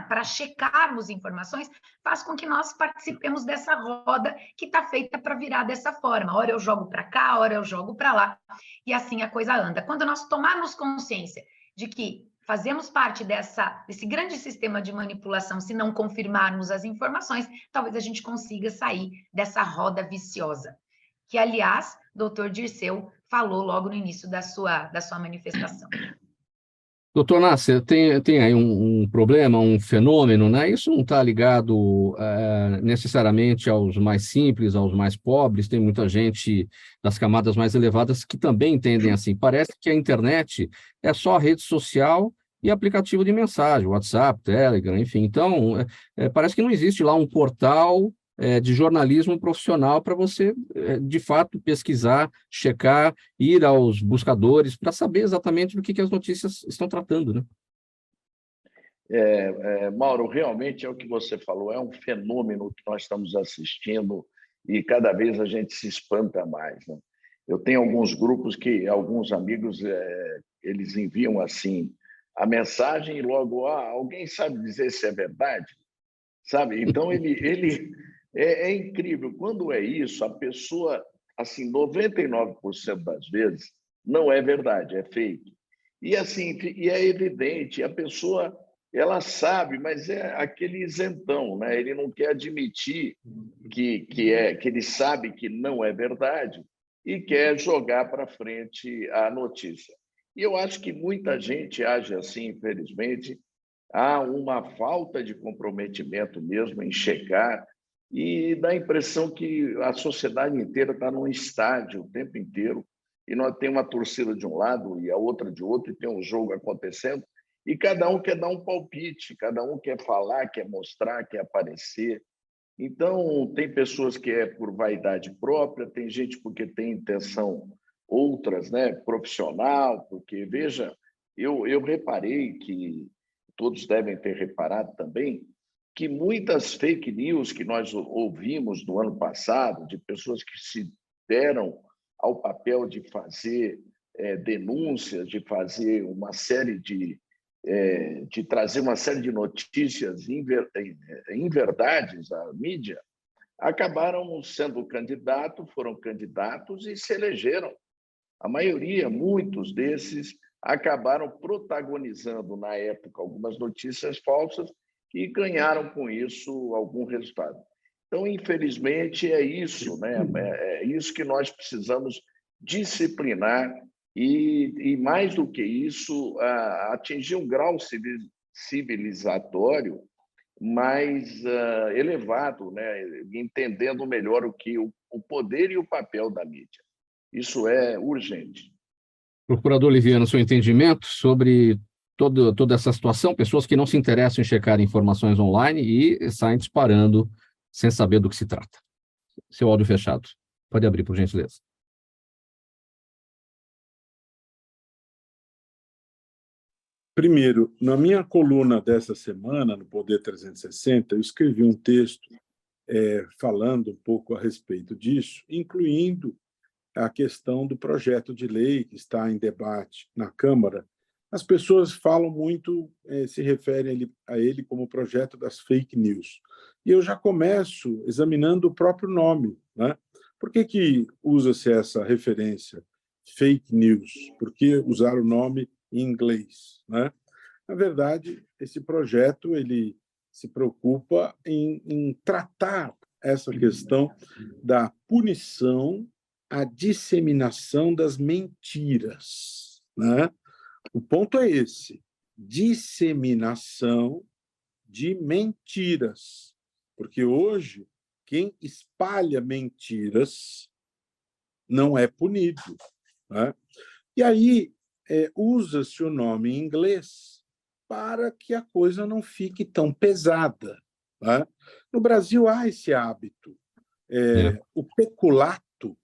para checarmos informações, faz com que nós participemos dessa roda que está feita para virar dessa forma. Ora eu jogo para cá, ora eu jogo para lá, e assim a coisa anda. Quando nós tomarmos consciência de que fazemos parte desse grande sistema de manipulação, se não confirmarmos as informações, talvez a gente consiga sair dessa roda viciosa. Que, aliás, doutor Dirceu falou logo no início da sua manifestação. Doutor Nasser, tem aí um problema, um fenômeno, né? Isso não está ligado necessariamente aos mais simples, aos mais pobres, tem muita gente das camadas mais elevadas que também entendem assim. Parece que a internet é só rede social e aplicativo de mensagem, WhatsApp, Telegram, enfim. Então, parece que não existe lá um portal de jornalismo profissional para você, de fato, pesquisar, checar, ir aos buscadores para saber exatamente do que as notícias estão tratando, né? Mauro, realmente é o que você falou, é um fenômeno que nós estamos assistindo e cada vez a gente se espanta mais, né? Eu tenho alguns grupos que alguns amigos eles enviam assim a mensagem e logo, alguém sabe dizer se é verdade? Sabe? Então, ele é incrível. Quando é isso, a pessoa, assim, 99% das vezes, não é verdade, é fake. E, assim, e é evidente, a pessoa, ela sabe, mas é aquele isentão, né? Ele não quer admitir que ele sabe que não é verdade e quer jogar para frente a notícia. E eu acho que muita gente age assim, infelizmente. Há uma falta de comprometimento mesmo em checar e dá a impressão que a sociedade inteira está num estádio o tempo inteiro e nós temos uma torcida de um lado e a outra de outro e tem um jogo acontecendo e cada um quer dar um palpite, cada um quer falar, quer mostrar, quer aparecer. Então, tem pessoas que é por vaidade própria, tem gente porque tem intenção, outras, né, profissional, porque, veja, eu reparei que todos devem ter reparado também, que muitas fake news que nós ouvimos no ano passado, de pessoas que se deram ao papel de fazer denúncias, de fazer uma série de trazer uma série de notícias inverdades à mídia, acabaram sendo candidatos, foram candidatos e se elegeram. A maioria, muitos desses, acabaram protagonizando, na época, algumas notícias falsas e ganharam com isso algum resultado. Então, infelizmente, é isso, né? É isso que nós precisamos disciplinar e mais do que isso, atingir um grau civilizatório mais elevado, né? Entendendo melhor o poder e o papel da mídia. Isso é urgente. Procurador Liviano, seu entendimento sobre toda essa situação, pessoas que não se interessam em checar informações online e saem disparando sem saber do que se trata. Seu áudio fechado. Pode abrir, por gentileza. Primeiro, na minha coluna dessa semana, no Poder 360, eu escrevi um texto falando um pouco a respeito disso, incluindo a questão do projeto de lei que está em debate na Câmara. As pessoas falam muito, se referem a ele como projeto das fake news. E eu já começo examinando o próprio nome, né? Por que usa-se essa referência, fake news? Por que usar o nome em inglês, né? Na verdade, esse projeto ele se preocupa em tratar essa questão da punição à disseminação das mentiras, né? O ponto é esse: disseminação de mentiras, porque hoje quem espalha mentiras não é punido, né? E aí usa-se o nome em inglês para que a coisa não fique tão pesada, né? No Brasil há esse hábito. O peculato,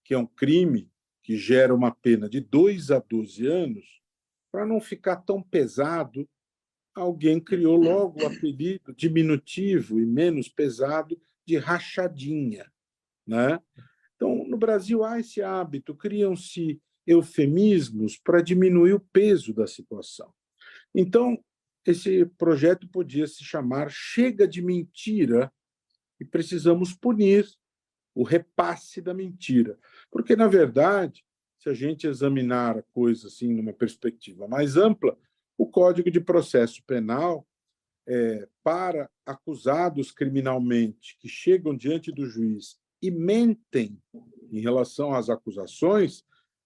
que é um crime que gera uma pena de 2 a 12 anos, para não ficar tão pesado, alguém criou logo o apelido diminutivo e menos pesado de rachadinha, né? Então, no Brasil há esse hábito, criam-se eufemismos para diminuir o peso da situação. Então, esse projeto podia se chamar Chega de Mentira e precisamos punir o repasse da mentira. Porque, na verdade, se a gente examinar a coisa assim numa perspectiva mais ampla, o Código de Processo Penal, para acusados criminalmente que chegam diante do juiz e mentem em relação às acusações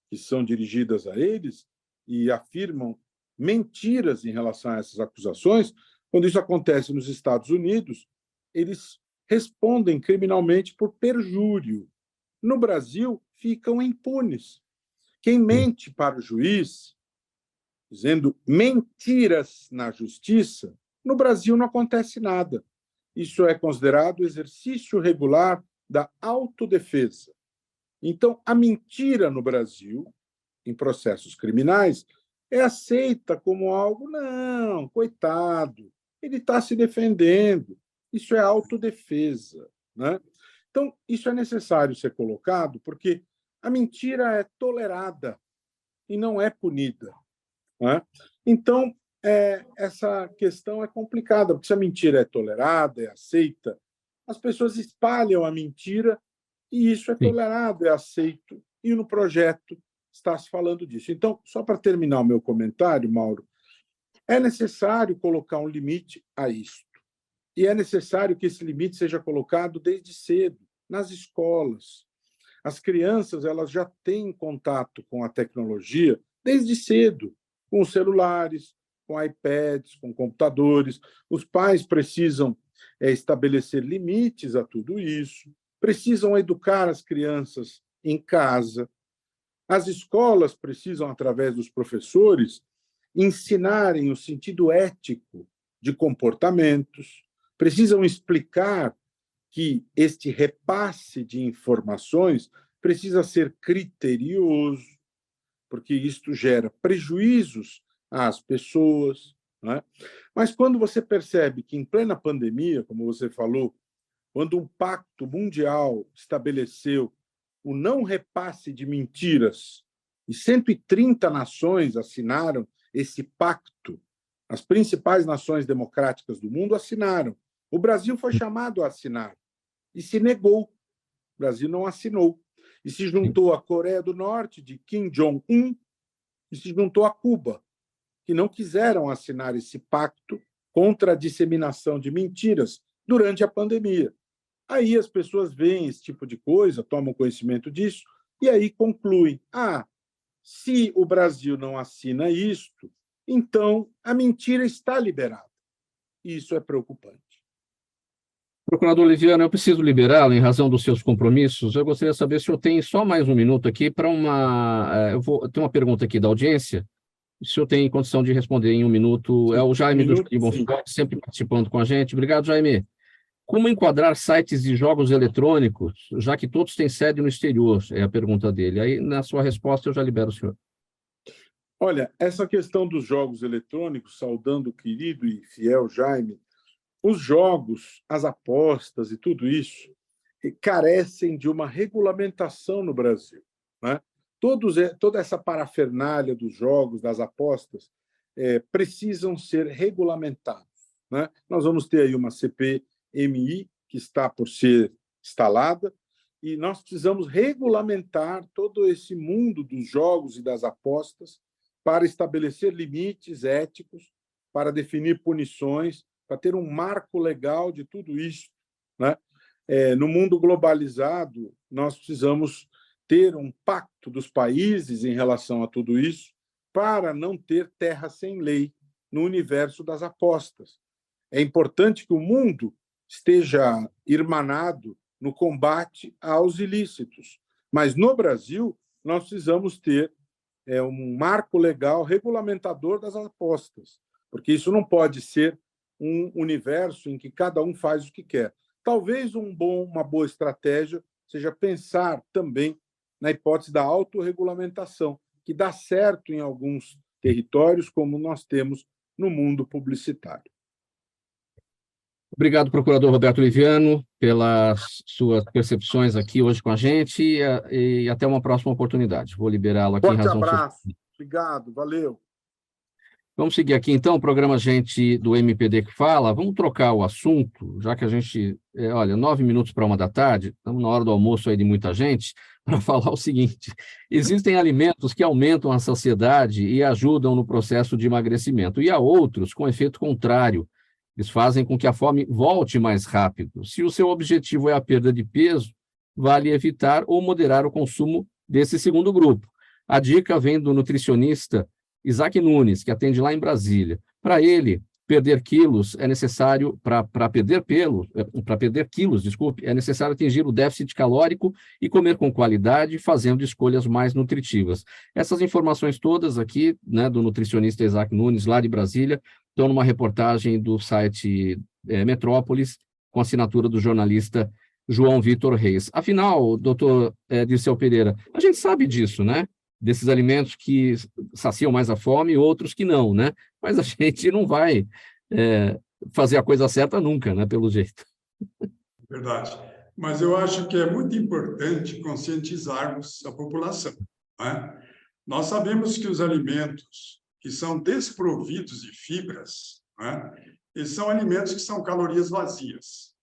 que são dirigidas a eles e afirmam mentiras em relação a essas acusações, quando isso acontece nos Estados Unidos, eles respondem criminalmente por perjúrio. No Brasil, ficam impunes. Quem mente para o juiz, dizendo mentiras na justiça, no Brasil não acontece nada. Isso é considerado exercício regular da autodefesa. Então, a mentira no Brasil, em processos criminais, é aceita como algo, não, coitado, ele está se defendendo. Isso é autodefesa, né? Então, isso é necessário ser colocado, porque a mentira é tolerada e não é punida, né? Então, essa questão é complicada, porque se a mentira é tolerada, é aceita, as pessoas espalham a mentira e isso é tolerado, é aceito. E no projeto está se falando disso. Então, só para terminar o meu comentário, Mauro, é necessário colocar um limite a isto. E é necessário que esse limite seja colocado desde cedo, nas escolas. As crianças elas já têm contato com a tecnologia desde cedo, com os celulares, com iPads, com computadores. Os pais precisam estabelecer limites a tudo isso, precisam educar as crianças em casa. As escolas precisam, através dos professores, ensinarem o sentido ético de comportamentos, precisam explicar que este repasse de informações precisa ser criterioso, porque isto gera prejuízos às pessoas, né? Mas quando você percebe que, em plena pandemia, como você falou, quando um pacto mundial estabeleceu o não repasse de mentiras e 130 nações assinaram esse pacto, as principais nações democráticas do mundo assinaram. O Brasil foi chamado a assinar e se negou. O Brasil não assinou. E se juntou à Coreia do Norte, de Kim Jong-un, e se juntou a Cuba, que não quiseram assinar esse pacto contra a disseminação de mentiras durante a pandemia. Aí as pessoas veem esse tipo de coisa, tomam conhecimento disso, e aí concluem: se o Brasil não assina isto, então a mentira está liberada. E isso é preocupante. Procurador Liviano, eu preciso liberá-lo em razão dos seus compromissos. Eu gostaria de saber se eu tenho só mais um minuto aqui para uma... Eu vou ter uma pergunta aqui da audiência. Se o senhor tem condição de responder em um minuto. É o Jaime do Jardim Bonfim, sempre participando com a gente. Obrigado, Jaime. Como enquadrar sites de jogos eletrônicos, já que todos têm sede no exterior? É a pergunta dele. Aí, na sua resposta, eu já libero o senhor. Olha, essa questão dos jogos eletrônicos, saudando o querido e fiel Jaime, os jogos, as apostas e tudo isso carecem de uma regulamentação no Brasil, né? Toda essa parafernália dos jogos, das apostas, precisam ser regulamentados, né? Nós vamos ter aí uma CPMI que está por ser instalada e nós precisamos regulamentar todo esse mundo dos jogos e das apostas para estabelecer limites éticos, para definir punições, para ter um marco legal de tudo isso, né? No mundo globalizado, nós precisamos ter um pacto dos países em relação a tudo isso para não ter terra sem lei no universo das apostas. É importante que o mundo esteja irmanado no combate aos ilícitos, mas no Brasil nós precisamos ter um marco legal regulamentador das apostas, porque isso não pode ser um universo em que cada um faz o que quer. Talvez uma boa estratégia seja pensar também na hipótese da autorregulamentação, que dá certo em alguns territórios, como nós temos no mundo publicitário. Obrigado, procurador Roberto Liviano, pelas suas percepções aqui hoje com a gente e até uma próxima oportunidade. Vou liberá-lo aqui em razão Forte abraço. Obrigado, valeu. Vamos seguir aqui, então, o programa Gente do MPD que Fala. Vamos trocar o assunto, já que a gente, 9 minutos para 1h, estamos na hora do almoço aí de muita gente, para falar o seguinte: existem alimentos que aumentam a saciedade e ajudam no processo de emagrecimento, e há outros com efeito contrário. Eles fazem com que a fome volte mais rápido. Se o seu objetivo é a perda de peso, vale evitar ou moderar o consumo desse segundo grupo. A dica vem do nutricionista Isaac Nunes, que atende lá em Brasília. Para ele, perder quilos é necessário, para perder quilos, é necessário atingir o déficit calórico e comer com qualidade, fazendo escolhas mais nutritivas. Essas informações todas aqui, né, do nutricionista Isaac Nunes, lá de Brasília, estão numa reportagem do site Metrópolis, com assinatura do jornalista João Vitor Reis. Afinal, doutor Dirceu Pereira, a gente sabe disso, né? Desses alimentos que saciam mais a fome e outros que não, né? Mas a gente não vai fazer a coisa certa nunca, né? Pelo jeito. Verdade. Mas eu acho que é muito importante conscientizarmos a população, né? Nós sabemos que os alimentos que são desprovidos de fibras, né, eles são alimentos que são calorias vazias.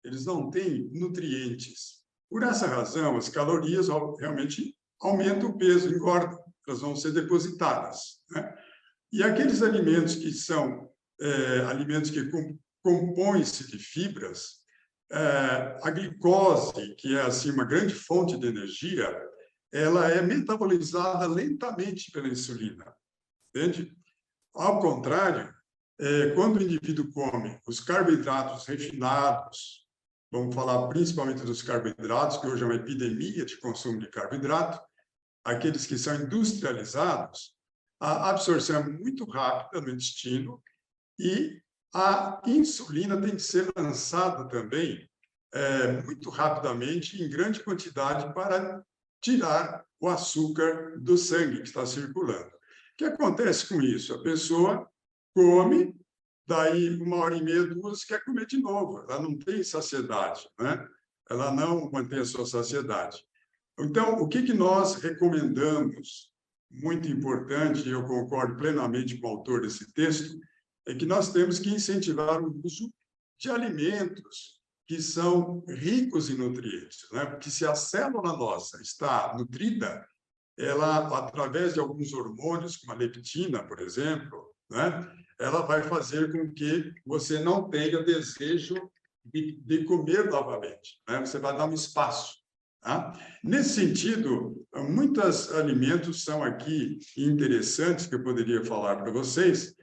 Eles não têm nutrientes. Por essa razão, as calorias realmente aumentam o peso, engordam, elas vão ser depositadas, né? E aqueles alimentos que são alimentos que compõem-se de fibras, a glicose, que é assim uma grande fonte de energia, ela é metabolizada lentamente pela insulina, entende? Ao contrário, quando o indivíduo come os carboidratos refinados, vamos falar principalmente dos carboidratos, que hoje é uma epidemia de consumo de carboidrato, aqueles que são industrializados, a absorção é muito rápida no intestino e a insulina tem que ser lançada também muito rapidamente, em grande quantidade, para tirar o açúcar do sangue que está circulando. O que acontece com isso? A pessoa come, daí 1h30, 2, quer comer de novo. Ela não tem saciedade, né? Ela não mantém a sua saciedade. Então, o que nós recomendamos, muito importante, e eu concordo plenamente com o autor desse texto, é que nós temos que incentivar o uso de alimentos que são ricos em nutrientes, né? Porque se a célula nossa está nutrida, ela, através de alguns hormônios, como a leptina, por exemplo, né, ela vai fazer com que você não tenha desejo de comer novamente, né? Você vai dar um espaço. Tá? Nesse sentido, muitos alimentos são aqui interessantes, que eu poderia falar para vocês,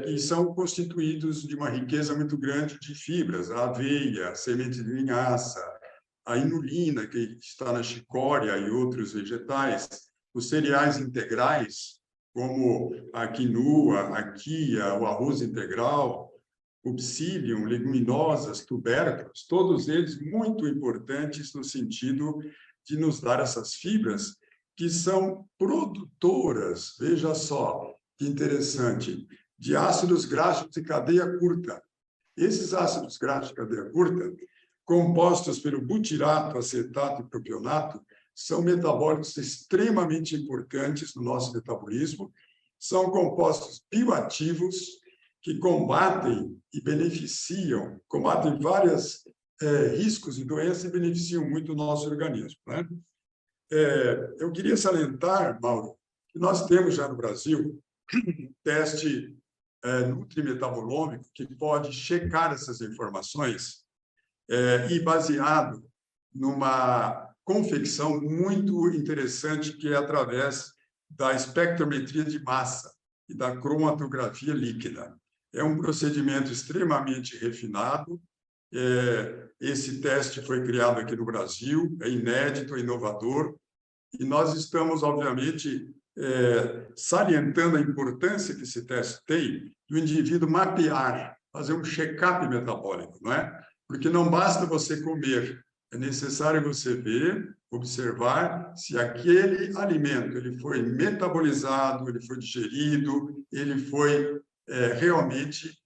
que são constituídos de uma riqueza muito grande de fibras, a aveia, a semente de linhaça, a inulina, que está na chicória e outros vegetais, os cereais integrais, como a quinoa, a quia, o arroz integral, o psyllium, leguminosas, tubérculos, todos eles muito importantes no sentido de nos dar essas fibras que são produtoras, veja só que interessante, de ácidos graxos de cadeia curta. Esses ácidos graxos de cadeia curta, compostos pelo butirato, acetato e propionato, são metabólicos extremamente importantes no nosso metabolismo, são compostos bioativos que combatem e beneficiam, combatem vários riscos e doenças e beneficiam muito o nosso organismo, né? Eu queria salientar, Mauro, que nós temos já no Brasil um teste nutrimetabolômico que pode checar essas informações e baseado numa confecção muito interessante que é através da espectrometria de massa e da cromatografia líquida. É um procedimento extremamente refinado. Esse teste foi criado aqui no Brasil, é inédito, é inovador, e nós estamos, obviamente, salientando a importância que esse teste tem do indivíduo mapear, fazer um check-up metabólico, não é? Porque não basta você comer, é necessário você ver, observar se aquele alimento ele foi metabolizado, ele foi digerido, ele foi realmente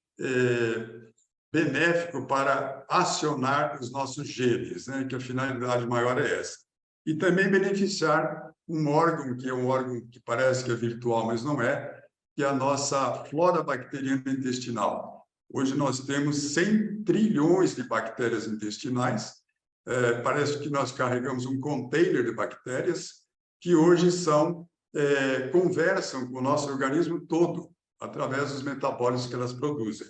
benéfico para acionar os nossos genes, né? Que a finalidade maior é essa. E também beneficiar um órgão, que é um órgão que parece que é virtual, mas não é, que é a nossa flora bacteriana intestinal. Hoje nós temos 100 trilhões de bactérias intestinais. Parece que nós carregamos um container de bactérias que hoje conversam com o nosso organismo todo, através dos metabólitos que elas produzem.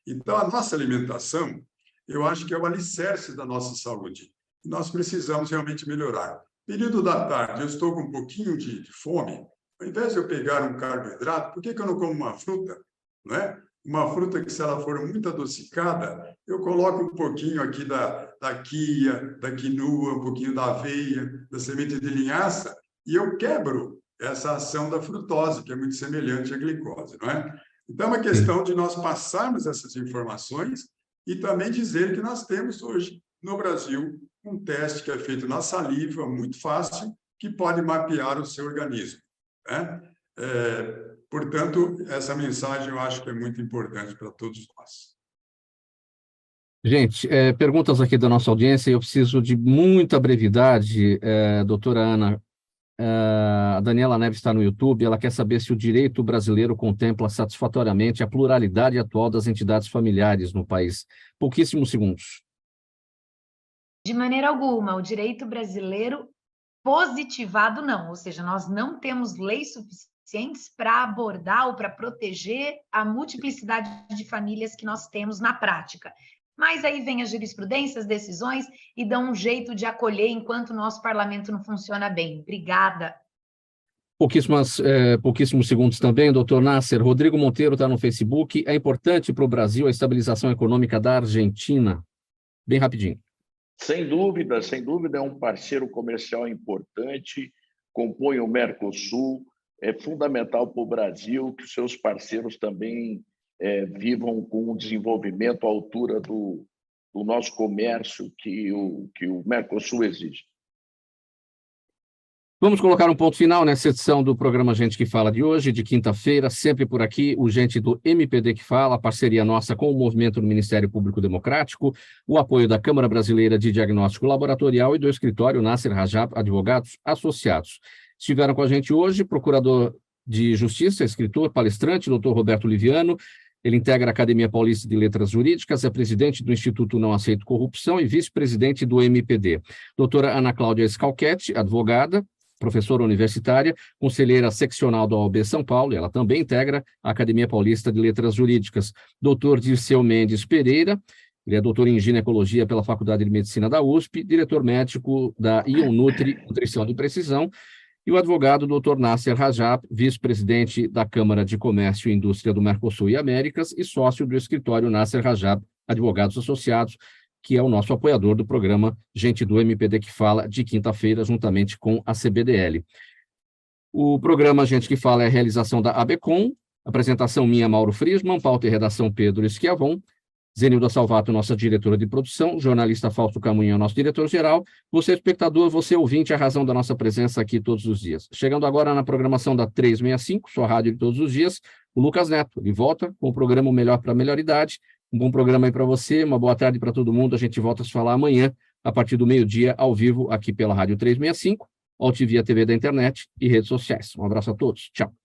Então, a nossa alimentação, eu acho que é o alicerce da nossa saúde. Nós precisamos realmente melhorar. Período da tarde, eu estou com um pouquinho de fome, ao invés de eu pegar um carboidrato, por que eu não como uma fruta? Não é? Uma fruta que, se ela for muito adocicada, eu coloco um pouquinho aqui da quia, da quinua, um pouquinho da aveia, da semente de linhaça, e eu quebro essa ação da frutose, que é muito semelhante à glicose, não é? Então, é uma questão de nós passarmos essas informações e também dizer que nós temos hoje, no Brasil, um teste que é feito na saliva, muito fácil, que pode mapear o seu organismo, né? Portanto, essa mensagem eu acho que é muito importante para todos nós. Gente, perguntas aqui da nossa audiência, eu preciso de muita brevidade, doutora Ana. A Daniela Neves está no YouTube, ela quer saber se o direito brasileiro contempla satisfatoriamente a pluralidade atual das entidades familiares no país. Pouquíssimos segundos. De maneira alguma, o direito brasileiro positivado não, ou seja, nós não temos leis suficientes para abordar ou para proteger a multiplicidade de famílias que nós temos na prática. Mas aí vem a jurisprudência, as decisões, e dão um jeito de acolher enquanto o nosso parlamento não funciona bem. Obrigada. Pouquíssimos segundos também, doutor Nasser. Rodrigo Monteiro está no Facebook. É importante para o Brasil a estabilização econômica da Argentina? Bem rapidinho. Sem dúvida, é um parceiro comercial importante, compõe o Mercosul, é fundamental para o Brasil que os seus parceiros também vivam com um desenvolvimento à altura do nosso comércio que o Mercosul exige. Vamos colocar um ponto final nessa edição do programa Gente que Fala de hoje, de quinta-feira, sempre por aqui, o Gente do MPD que Fala, parceria nossa com o movimento do Ministério Público Democrático, o apoio da Câmara Brasileira de Diagnóstico Laboratorial e do escritório Nasser Rajab Advogados Associados. Estiveram com a gente hoje, procurador de Justiça, escritor, palestrante, doutor Roberto Liviano. Ele integra a Academia Paulista de Letras Jurídicas, é presidente do Instituto Não Aceito Corrupção e vice-presidente do MPD. Doutora Ana Cláudia Scalchetti, advogada, professora universitária, conselheira seccional da OAB São Paulo, ela também integra a Academia Paulista de Letras Jurídicas. Doutor Dirceu Mendes Pereira, ele é doutor em ginecologia pela Faculdade de Medicina da USP, diretor médico da Ion Nutri, Nutrição de Precisão, e o advogado doutor Nasser Rajab, vice-presidente da Câmara de Comércio e Indústria do Mercosul e Américas e sócio do escritório Nasser Rajab Advogados Associados, que é o nosso apoiador do programa Gente do MPD que Fala, de quinta-feira, juntamente com a CBDL. O programa Gente que Fala é a realização da ABCOM, apresentação minha, Mauro Friesman, pauta e redação Pedro Schiavon, Zenilda Salvato, nossa diretora de produção, jornalista Fausto Camunha, nosso diretor-geral, você espectador, você ouvinte, a razão da nossa presença aqui todos os dias. Chegando agora na programação da 365, sua rádio de todos os dias, o Lucas Neto, de volta com o programa Melhor para a Melhor Idade. Um bom programa aí para você, uma boa tarde para todo mundo. A gente volta a se falar amanhã, a partir do meio-dia, ao vivo, aqui pela Rádio 365, Altivia TV da internet e redes sociais. Um abraço a todos. Tchau.